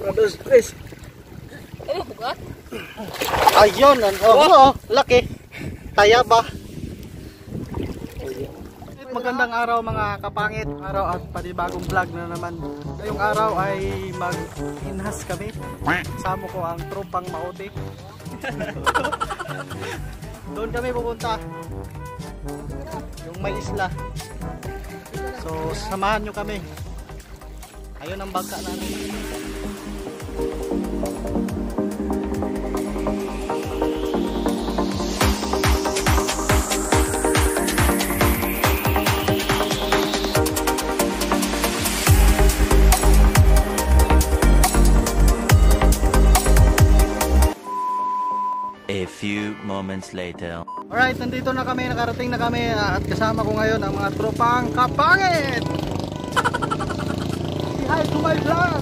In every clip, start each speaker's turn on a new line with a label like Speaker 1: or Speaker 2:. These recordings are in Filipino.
Speaker 1: Dos, tres.
Speaker 2: Bugat.
Speaker 3: Ayun, laki. Tayaba. Magandang araw mga kapangit. Araw at panibagong vlog na naman. Ngayong araw ay mag-inhas kami. Kasama ko ang tropang maote. Doon kami pupunta. Yung may isla. So samahan nyo kami. Ayun ang bangka namin.
Speaker 4: A few moments later.
Speaker 3: Alright, nandito na kami, nakarating na kami at kasama ko ngayon ang mga tropang kapangit! Hi to my vlog!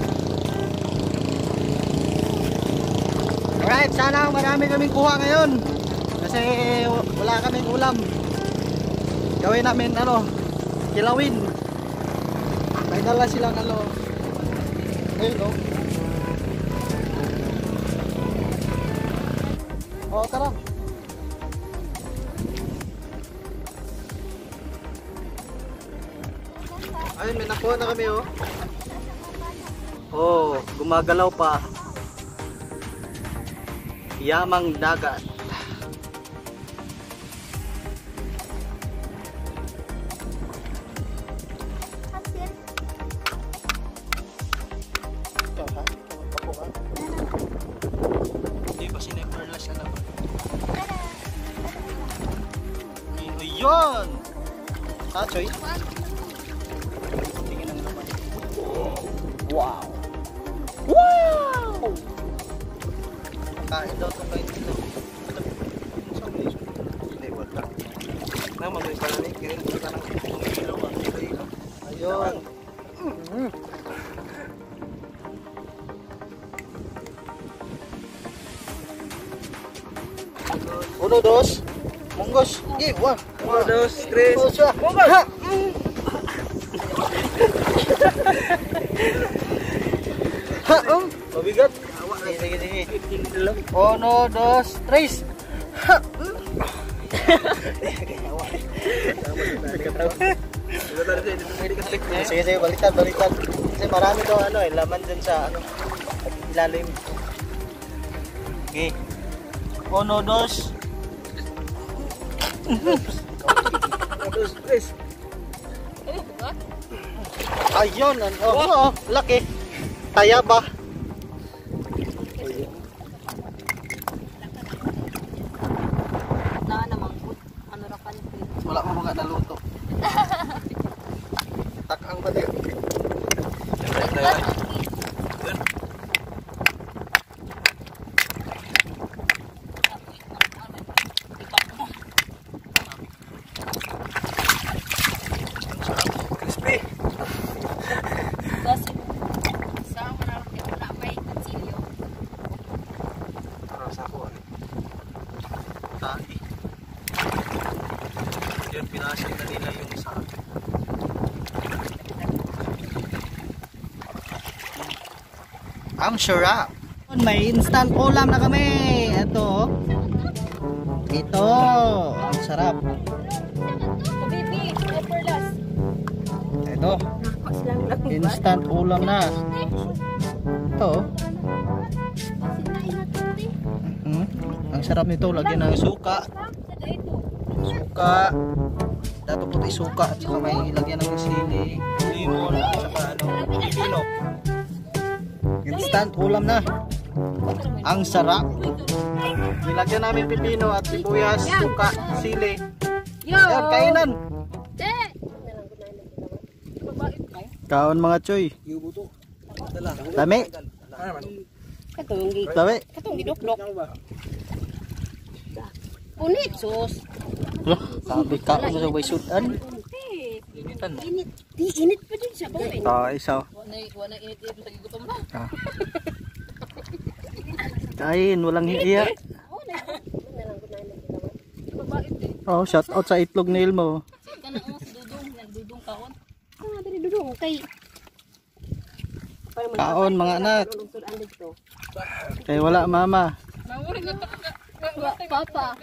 Speaker 3: Alright, sana marami kaming kuha ngayon kasi wala kaming ulam. Gawin namin kilawin. May dala silang ayun oh, tara. Ayun, may nakuha na kami Oh, gumagalaw pa. Yamang dagat. Yun! Choy. Tingin ang naman. Wow! Wow! Kain daw ito kain dito. Hindi, wala. Mag-rin pa namin. Kaya rin ka ng kilo. Ayun. Uno, dos. Munggos. Give, one.
Speaker 1: Uno, dos, tres.
Speaker 3: Munggos. Mabigat. Sige. Uno, dos, tres. Sige, baliktad. Kasi marami daw laman dyan sa ilalim. Okay. Uno, dos.
Speaker 1: Dos, tres.
Speaker 3: Ayun, laki. Tayaba. Wala mo mga naluto. Takang ba din? Yun, pinasin na nila yung isa. Ang sarap. May instant ulam na kami. Ito. Ang sarap. Ito. Instant ulam na. Ito. Ang sarap nito. Lagyan ng suka. Dato puti suka at saka may lagyan ng sili, limon at saka pipino. Instant ulam na. Ang sarap. Nilagyan namin pipino at sibuyas, suka, sili. Yan, kainan. Kaon mga choy. Dami. Dami.
Speaker 2: Katong gidok-dok. Punit sus.
Speaker 3: Sabi ka mo sa way sudan.
Speaker 2: Init pa din siya ba?
Speaker 3: Isa.
Speaker 2: Wala init sa gigutom na.
Speaker 3: Kain, walang hiya. Oh, shout out sa itlog nail mo.
Speaker 2: Kana dudong kaon. Dudong kay
Speaker 3: kaon mga anak.
Speaker 2: dito.
Speaker 3: Kay wala mama.
Speaker 2: Papa.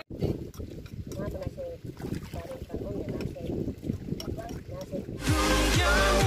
Speaker 5: Mga ito na siya. Parang kanon yan. Nasa.